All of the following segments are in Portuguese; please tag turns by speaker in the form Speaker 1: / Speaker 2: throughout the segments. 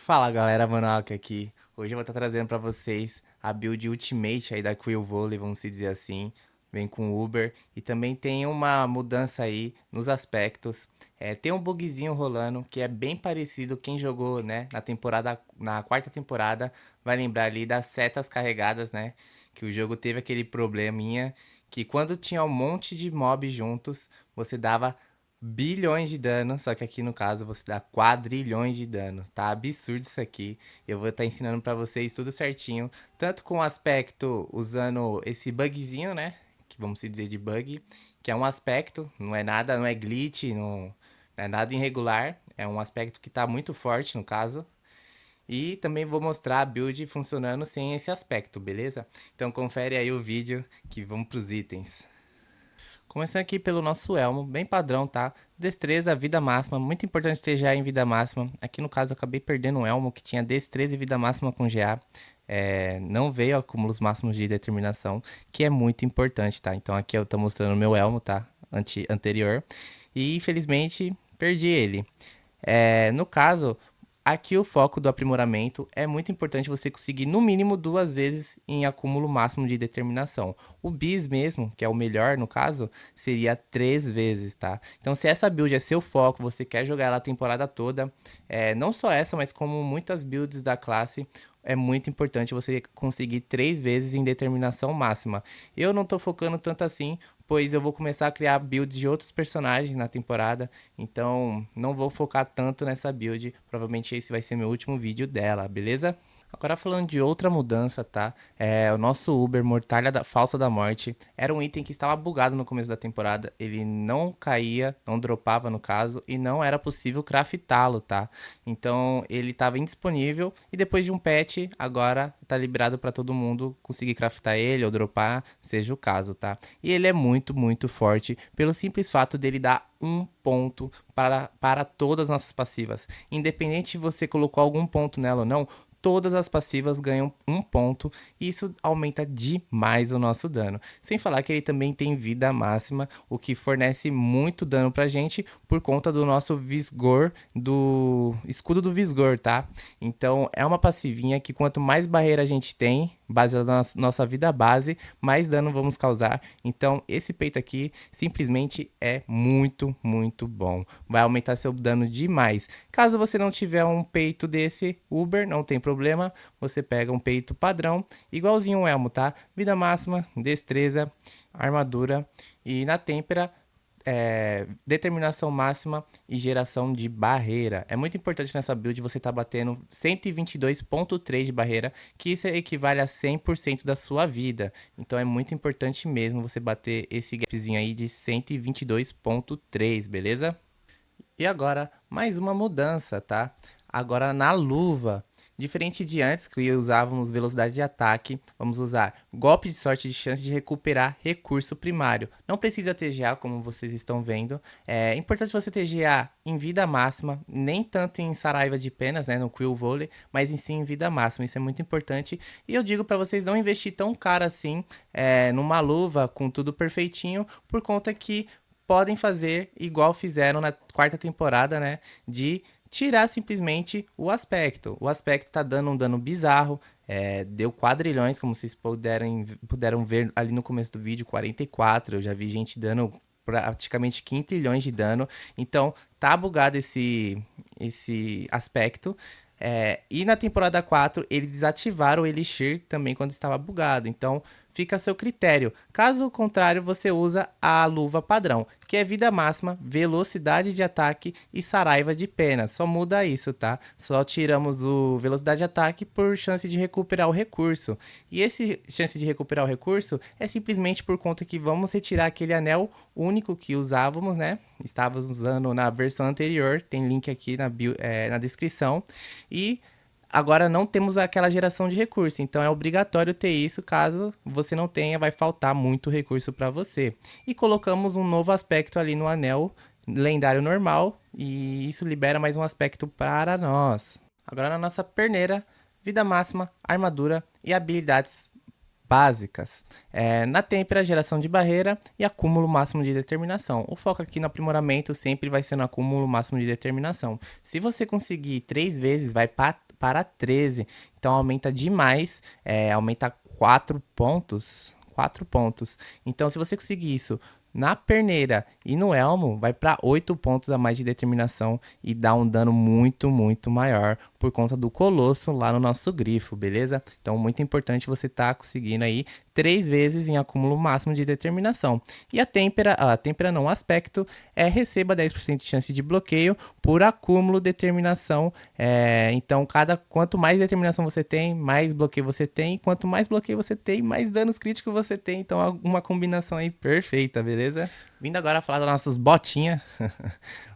Speaker 1: Fala galera, Manoca aqui. Hoje eu vou estar trazendo para vocês a build Ultimate aí da Quill Volley, vamos se dizer assim. Vem com Uber e também tem uma mudança aí nos aspectos. Tem um bugzinho rolando que é bem parecido. Quem jogou, né, na quarta temporada, vai lembrar ali das setas carregadas, né? Que o jogo teve aquele probleminha que quando tinha um monte de mobs juntos, você dava bilhões de dano, só que aqui no caso você dá quadrilhões de dano. Tá absurdo isso aqui. Eu vou estar ensinando pra vocês tudo certinho, tanto com o aspecto usando esse bugzinho, né? Que vamos dizer de bug, que é um aspecto, não é nada, não é glitch, não é nada irregular, é um aspecto que tá muito forte no caso. E também vou mostrar a build funcionando sem esse aspecto, beleza? Então confere aí o vídeo que vamos pros itens. Começando aqui pelo nosso elmo, bem padrão, tá? Destreza, vida máxima, muito importante ter GA em vida máxima. Aqui no caso eu acabei perdendo um elmo que tinha destreza e vida máxima com GA. Não veio acúmulos máximos de determinação, que é muito importante, tá? Então aqui eu tô mostrando o meu elmo, tá? Anterior. E infelizmente perdi ele. No caso, aqui o foco do aprimoramento é muito importante você conseguir no mínimo 2 vezes em acúmulo máximo de determinação. O bis mesmo, que é o melhor no caso, seria 3 vezes, tá? Então se essa build é seu foco, você quer jogar ela a temporada toda, não só essa, mas como muitas builds da classe, é muito importante você conseguir 3 vezes em determinação máxima. Eu não tô focando tanto assim, pois eu vou começar a criar builds de outros personagens na temporada, então não vou focar tanto nessa build. Provavelmente esse vai ser meu último vídeo dela, beleza? Agora falando de outra mudança, tá? O nosso Uber Mortalha Falsa da Morte era um item que estava bugado no começo da temporada. Ele não caía, não dropava no caso, e não era possível craftá-lo, tá? Então ele estava indisponível e depois de um patch, agora tá liberado para todo mundo conseguir craftar ele ou dropar, seja o caso, tá? E ele é muito, muito forte pelo simples fato dele dar um ponto para todas as nossas passivas. Independente se você colocou algum ponto nela ou não, todas as passivas ganham um ponto e isso aumenta demais o nosso dano. Sem falar que ele também tem vida máxima, o que fornece muito dano pra gente por conta do nosso Visgor, do escudo do Visgor, tá? Então é uma passivinha que quanto mais barreira a gente tem, baseada na nossa vida base, mais dano vamos causar. Então esse peito aqui simplesmente é muito, muito bom. Vai aumentar seu dano demais. Caso você não tiver um peito desse Uber, não tem problema, você pega um peito padrão, igualzinho um elmo, tá? Vida máxima, destreza, armadura e na têmpera determinação máxima e geração de barreira. É muito importante nessa build você estar batendo 122.3 de barreira, que isso equivale a 100% da sua vida. Então é muito importante mesmo você bater esse gapzinho aí de 122.3, beleza? E agora, mais uma mudança, tá? Agora na luva. Diferente de antes, que usávamos velocidade de ataque, vamos usar golpe de sorte de chance de recuperar recurso primário. Não precisa TGA, como vocês estão vendo. É importante você TGA em vida máxima, nem tanto em Saraiva de Penas, né, no Quill Volley, mas em sim em vida máxima. Isso é muito importante. E eu digo para vocês não investir tão caro assim numa luva com tudo perfeitinho, por conta que podem fazer igual fizeram na quarta temporada, né? De tirar simplesmente o aspecto. O aspecto tá dando um dano bizarro. Deu quadrilhões, como vocês puderam ver ali no começo do vídeo, 44. Eu já vi gente dando praticamente quintilhões de dano. Então, tá bugado esse aspecto. E na temporada 4, eles desativaram o Elixir também quando estava bugado. Então, fica a seu critério. Caso contrário, você usa a luva padrão, que é vida máxima, velocidade de ataque e saraiva de pena. Só muda isso, tá? Só tiramos o velocidade de ataque por chance de recuperar o recurso. E esse chance de recuperar o recurso é simplesmente por conta que vamos retirar aquele anel único que usávamos, né? Estávamos usando na versão anterior, tem link aqui na descrição. E agora não temos aquela geração de recurso, então é obrigatório ter isso. Caso você não tenha, vai faltar muito recurso para você. E colocamos um novo aspecto ali no anel lendário normal e isso libera mais um aspecto para nós. Agora na nossa perneira, vida máxima, armadura e habilidades básicas. Na têmpera, geração de barreira e acúmulo máximo de determinação. O foco aqui no aprimoramento sempre vai ser no acúmulo máximo de determinação. Se você conseguir 3 vezes, vai para 13. Então aumenta demais, aumenta 4 pontos. 4 pontos. Então, se você conseguir isso na perneira e no elmo, vai para 8 pontos a mais de determinação e dá um dano muito, muito maior por conta do colosso lá no nosso grifo, beleza? Então, muito importante você tá conseguindo aí 3 vezes em acúmulo máximo de determinação. E a têmpera não, o aspecto receba 10% de chance de bloqueio por acúmulo determinação. Então, quanto mais determinação você tem, mais bloqueio você tem. Quanto mais bloqueio você tem, mais danos críticos você tem. Então, uma combinação aí perfeita, beleza? Vindo agora falar das nossas botinhas.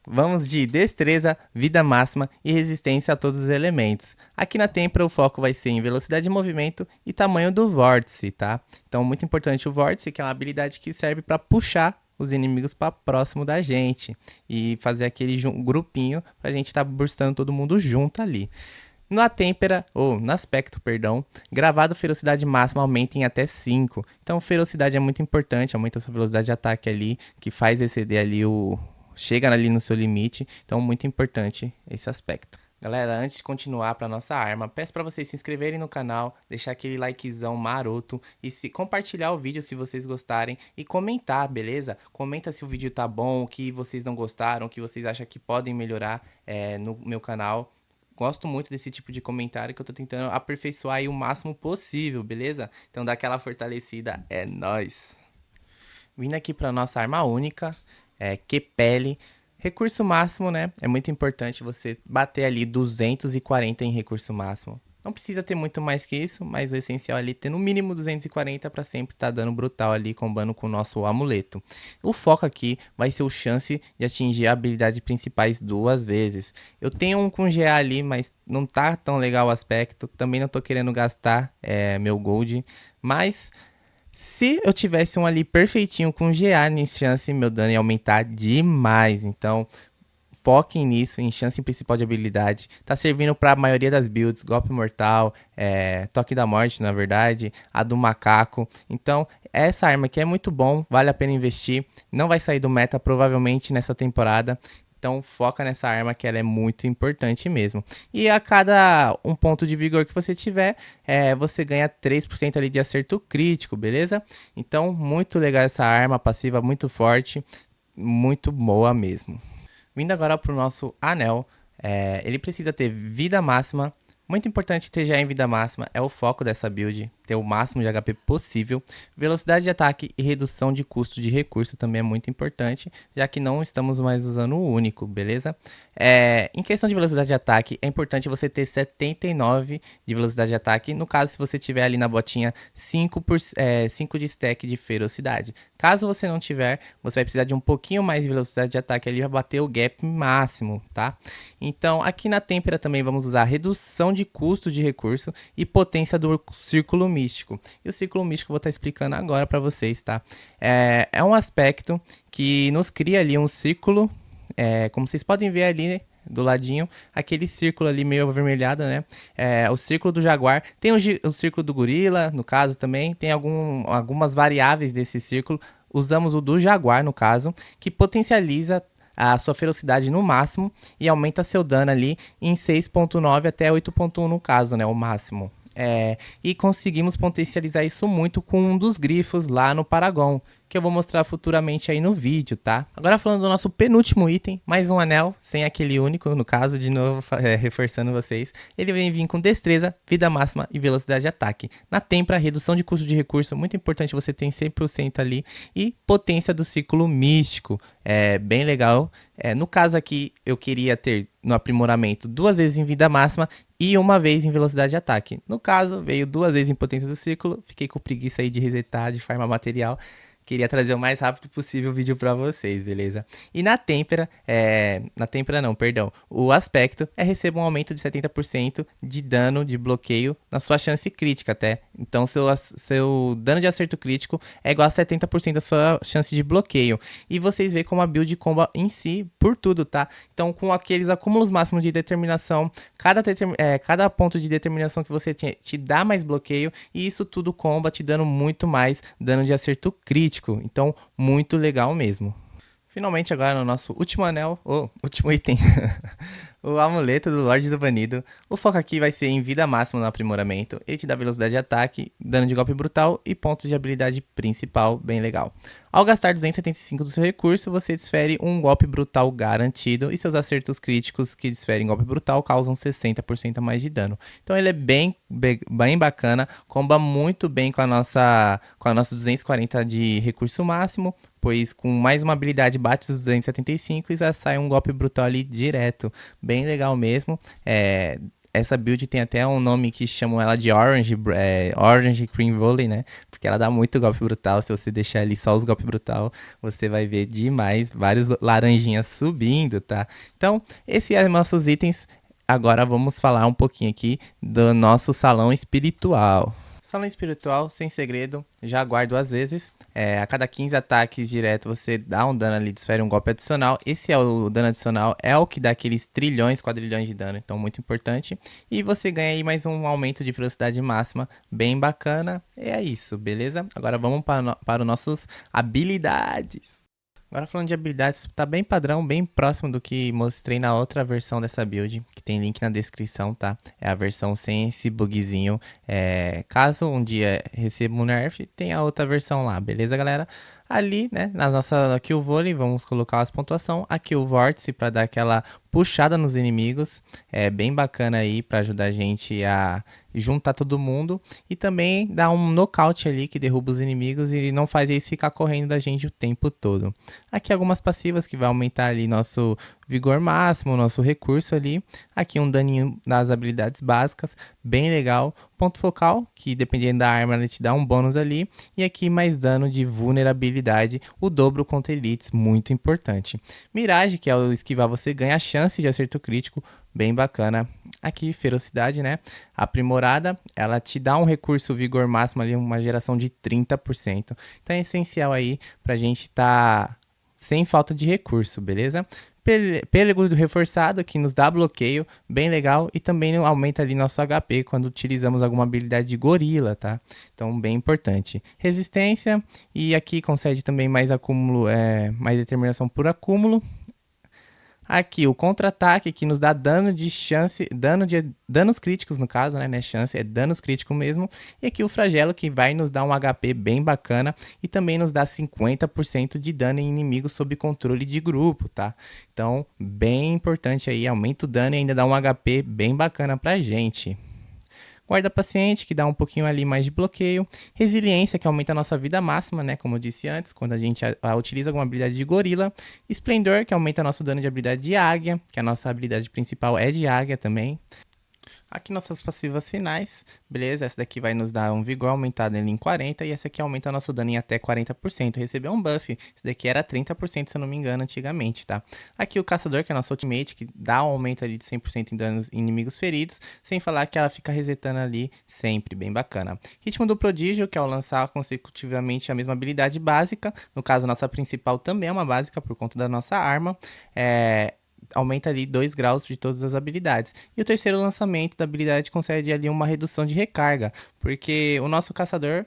Speaker 1: Vamos de destreza, vida máxima e resistência a todos os elementos. Aqui na têmpera o foco vai ser em velocidade de movimento e tamanho do vórtice, tá? Então, muito importante o vórtice, que é uma habilidade que serve para puxar os inimigos para próximo da gente e fazer aquele grupinho para a gente estar burstando todo mundo junto ali. Na têmpera, ou no aspecto, perdão, gravado ferocidade máxima aumenta em até 5. Então, ferocidade é muito importante, aumenta a sua velocidade de ataque ali, que faz exceder ali chega ali no seu limite, então muito importante esse aspecto. Galera, antes de continuar para nossa arma, peço para vocês se inscreverem no canal, deixar aquele likezão maroto e compartilhar o vídeo se vocês gostarem e comentar, beleza? Comenta se o vídeo tá bom, o que vocês não gostaram, o que vocês acham que podem melhorar no meu canal. Gosto muito desse tipo de comentário que eu tô tentando aperfeiçoar aí o máximo possível, beleza? Então dá aquela fortalecida, é nóis! Vindo aqui para nossa arma única, Qpeli. Recurso máximo, né? É muito importante você bater ali 240 em recurso máximo. Não precisa ter muito mais que isso, mas o essencial é ali ter no mínimo 240 para sempre estar dando brutal ali, combando com o nosso amuleto. O foco aqui vai ser o chance de atingir a habilidade principais 2 vezes. Eu tenho um com GA ali, mas não tá tão legal o aspecto. Também não tô querendo gastar meu gold, mas se eu tivesse um ali perfeitinho com GA nesse chance, meu dano ia aumentar demais. Então, foquem nisso, em chance principal de habilidade. Tá servindo para a maioria das builds, golpe mortal, toque da morte, na verdade, a do macaco. Então, essa arma aqui é muito bom, vale a pena investir. Não vai sair do meta provavelmente nessa temporada. Então foca nessa arma que ela é muito importante mesmo. E a cada um ponto de vigor que você tiver, você ganha 3% ali de acerto crítico, beleza? Então muito legal essa arma, passiva muito forte, muito boa mesmo. Vindo agora para o nosso anel, ele precisa ter vida máxima. Muito importante ter já em vida máxima, é o foco dessa build, ter o máximo de HP possível. Velocidade de ataque e redução de custo de recurso também é muito importante, já que não estamos mais usando o único, beleza? Em questão de velocidade de ataque, é importante você ter 79 de velocidade de ataque, no caso se você tiver ali na botinha 5 de stack de ferocidade. Caso você não tiver, você vai precisar de um pouquinho mais de velocidade de ataque ali para bater o gap máximo, tá? Então aqui na têmpera também vamos usar redução de custo de recurso e potência do círculo místico. E o círculo místico eu vou estar explicando agora para vocês, tá? É um aspecto que nos cria ali um círculo, como vocês podem ver ali do ladinho, aquele círculo ali meio avermelhado, né? O círculo do jaguar. Tem o círculo do gorila, no caso também. Tem algumas variáveis desse círculo. Usamos o do jaguar, no caso, que potencializa a sua ferocidade no máximo e aumenta seu dano ali em 6.9 até 8.1 no caso, né? O máximo. E conseguimos potencializar isso muito com um dos grifos lá no Paragon, que eu vou mostrar futuramente aí no vídeo, tá? Agora falando do nosso penúltimo item, mais um anel, sem aquele único, no caso, de novo, reforçando vocês. Ele vem vir com destreza, vida máxima e velocidade de ataque. Na têmpera, redução de custo de recurso, muito importante você ter 100% ali. E potência do círculo místico, bem legal. No caso aqui, eu queria ter no aprimoramento 2 vezes em vida máxima e 1 vez em velocidade de ataque. No caso, veio 2 vezes em potência do círculo, fiquei com preguiça aí de resetar, de farmar material. Queria trazer o mais rápido possível o vídeo pra vocês, beleza? E na têmpera, o aspecto receba um aumento de 70% de dano de bloqueio na sua chance crítica até. Então seu dano de acerto crítico é igual a 70% da sua chance de bloqueio. E vocês veem como a build comba em si por tudo, tá? Então com aqueles acúmulos máximos de determinação, cada ponto de determinação que você te dá mais bloqueio, e isso tudo comba te dando muito mais dano de acerto crítico. Então, muito legal mesmo. Finalmente, agora no nosso último anel, último item, O amuleto do Lorde do Banido. O foco aqui vai ser em vida máxima no aprimoramento. Ele te dá velocidade de ataque, dano de golpe brutal e pontos de habilidade principal, bem legal. Ao gastar 275 do seu recurso, você desfere um golpe brutal garantido e seus acertos críticos que desferem golpe brutal causam 60% a mais de dano. Então ele é bem bacana, comba muito bem com a nossa 240 de recurso máximo, pois com mais uma habilidade bate os 275 e já sai um golpe brutal ali direto. Bem legal mesmo. Essa build tem até um nome que chamam ela de Orange Cream Volley, né? Porque ela dá muito golpe brutal. Se você deixar ali só os golpes brutal, você vai ver demais vários laranjinhas subindo, tá? Então, esses são nossos itens. Agora vamos falar um pouquinho aqui do nosso salão espiritual. Salão espiritual, sem segredo, já aguardo às vezes. A cada 15 ataques direto você dá um dano ali, desfere um golpe adicional. Esse é o dano adicional, é o que dá aqueles trilhões, quadrilhões de dano, então muito importante. E você ganha aí mais um aumento de velocidade máxima, bem bacana. É isso, beleza? Agora vamos para os nossos habilidades. Agora falando de habilidades, tá bem padrão, bem próximo do que mostrei na outra versão dessa build, que tem link na descrição, tá? É a versão sem esse bugzinho. Caso um dia receba um nerf, tem a outra versão lá, beleza, galera? Ali, né, na nossa Kill Volley, vamos colocar as pontuações. Aqui o Vórtice para dar aquela puxada nos inimigos. É bem bacana aí para ajudar a gente a juntar todo mundo. E também dá um nocaute ali que derruba os inimigos e não faz eles ficar correndo da gente o tempo todo. Aqui algumas passivas que vai aumentar ali nosso vigor máximo, nosso recurso ali. Aqui um daninho nas habilidades básicas, bem legal. Ponto focal, que dependendo da arma ele te dá um bônus ali. E aqui mais dano de vulnerabilidade, o dobro contra elites, muito importante. Mirage, que é o esquivar, você ganha a chance de acerto crítico, bem bacana. Aqui, ferocidade, né? Aprimorada, ela te dá um recurso vigor máximo ali, uma geração de 30%. Então é essencial aí pra gente tá sem falta de recurso, beleza? Pêlego reforçado, que nos dá bloqueio, bem legal, e também aumenta ali nosso HP quando utilizamos alguma habilidade de gorila, tá? Então, bem importante. Resistência, e aqui concede também mais acúmulo, mais determinação por acúmulo. Aqui o contra-ataque, que nos dá dano de chance, danos críticos no caso, né? Não é chance, é danos críticos mesmo. E aqui o flagelo, que vai nos dar um HP bem bacana e também nos dá 50% de dano em inimigos sob controle de grupo, tá? Então, bem importante aí, aumenta o dano e ainda dá um HP bem bacana pra gente. Guarda paciente, que dá um pouquinho ali mais de bloqueio. Resiliência, que aumenta a nossa vida máxima, né? Como eu disse antes, quando a gente utiliza alguma habilidade de gorila. Esplendor, que aumenta nosso dano de habilidade de águia, que a nossa habilidade principal é de águia também. Aqui nossas passivas finais, beleza? Essa daqui vai nos dar um vigor aumentado em 40 e essa aqui aumenta nosso dano em até 40%. Recebeu um buff, esse daqui era 30% se eu não me engano antigamente, tá? Aqui o caçador, que é nosso ultimate, que dá um aumento ali de 100% em danos em inimigos feridos, sem falar que ela fica resetando ali sempre, bem bacana. Ritmo do prodígio, que é o lançar consecutivamente a mesma habilidade básica, no caso nossa principal também é uma básica por conta da nossa arma, aumenta ali 2 graus de todas as habilidades. E o terceiro lançamento da habilidade concede ali uma redução de recarga, porque o nosso caçador,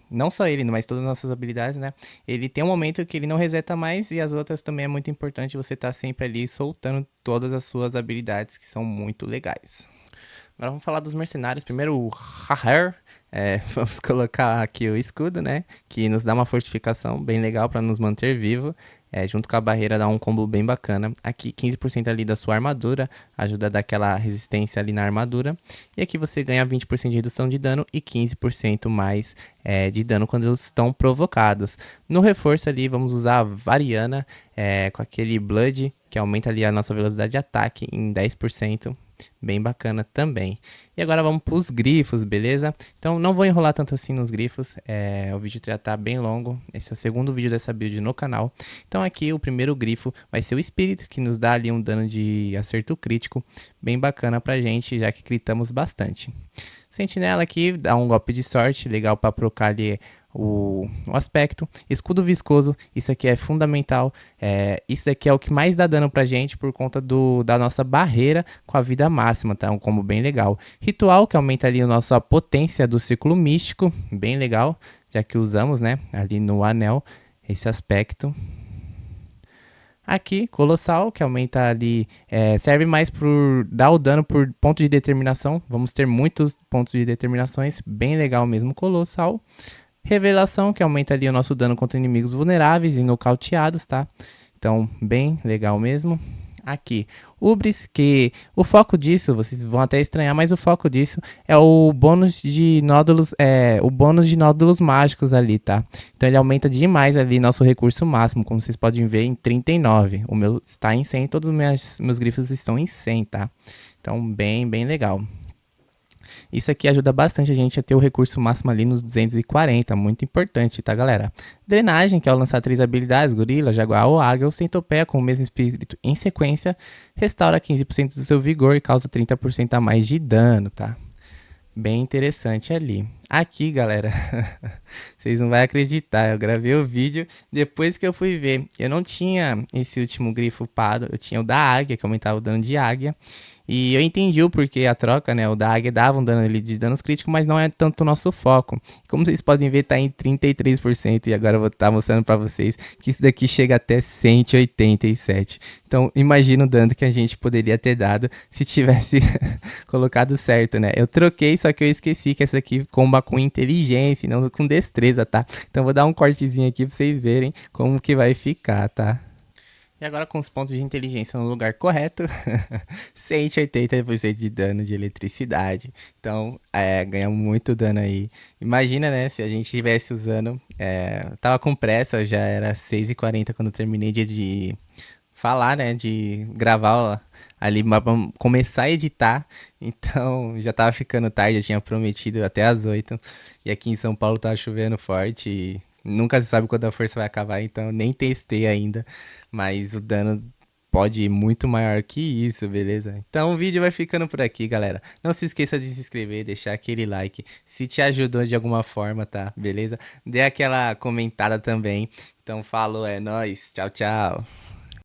Speaker 1: não só ele, mas todas as nossas habilidades, né? Ele tem um momento que ele não reseta mais e as outras também é muito importante você estar sempre ali soltando todas as suas habilidades, que são muito legais. Agora vamos falar dos mercenários. Primeiro o Haher. Vamos colocar aqui o escudo, né? Que nos dá uma fortificação bem legal para nos manter vivo. Junto com a barreira dá um combo bem bacana. Aqui 15% ali da sua armadura, ajuda a dar aquela resistência ali na armadura. E aqui você ganha 20% de redução de dano e 15% mais de dano quando eles estão provocados. No reforço ali vamos usar a Variana com aquele Blood, que aumenta ali a nossa velocidade de ataque em 10%. Bem bacana também. E agora vamos para os grifos, beleza? Então não vou enrolar tanto assim nos grifos, o vídeo já tá bem longo. Esse é o segundo vídeo dessa build no canal. Então aqui o primeiro grifo vai ser o espírito, que nos dá ali um dano de acerto crítico, bem bacana pra gente, já que critamos bastante. Sentinela aqui dá um golpe de sorte, legal para procar ali o aspecto. Escudo viscoso, isso aqui é fundamental. Isso daqui é o que mais dá dano pra gente por conta da nossa barreira com a vida máxima, tá? Um combo bem legal. Ritual, que aumenta ali a nossa potência do círculo místico, bem legal, já que usamos, né, ali no anel, esse aspecto. Aqui, Colossal, que aumenta ali, serve mais por dar o dano por ponto de determinação. Vamos ter muitos pontos de determinações, bem legal mesmo, Colossal. Revelação, que aumenta ali o nosso dano contra inimigos vulneráveis e nocauteados, tá? Então, bem legal mesmo. Aqui, Ubris, que o foco disso, vocês vão até estranhar, mas o foco disso é o bônus de nódulos, o bônus de nódulos mágicos ali, tá? Então ele aumenta demais ali nosso recurso máximo, como vocês podem ver em 39. O meu está em 100, todos os meus grifos estão em 100, tá? Então bem legal. Isso aqui ajuda bastante a gente a ter o recurso máximo ali nos 240, muito importante, tá, galera? Drenagem, que é ao lançar 3 habilidades, gorila, jaguar ou águia ou centopeia com o mesmo espírito em sequência, restaura 15% do seu vigor e causa 30% a mais de dano, tá? Bem interessante ali. Aqui, galera, vocês não vão acreditar, eu gravei o vídeo depois que eu fui ver. Eu não tinha esse último grifo upado, eu tinha o da águia, que aumentava o dano de águia. E eu entendi o porquê a troca, né? O da águia dava um dano ali de danos críticos, mas não é tanto o nosso foco. Como vocês podem ver, tá em 33%. E agora eu vou estar mostrando para vocês que isso daqui chega até 187. Então, imagina o dano que a gente poderia ter dado se tivesse colocado certo, né? Eu troquei, só que eu esqueci que essa aqui comba com inteligência e não com destreza, tá? Então, vou dar um cortezinho aqui para vocês verem como que vai ficar, tá? E agora com os pontos de inteligência no lugar correto, 180% de dano de eletricidade. Então, ganha muito dano aí. Imagina, né, se a gente estivesse usando... tava com pressa, já era 6h40 quando eu terminei de falar, né, de gravar ó, ali, começar a editar. Então, já tava ficando tarde, eu tinha prometido até às 8. E aqui em São Paulo tava chovendo forte e nunca se sabe quando a força vai acabar, então nem testei ainda. Mas o dano pode ir muito maior que isso, beleza? Então o vídeo vai ficando por aqui, galera. Não se esqueça de se inscrever, deixar aquele like, se te ajudou de alguma forma, tá? Beleza? Dê aquela comentada também. Então falou, é nóis. Tchau, tchau.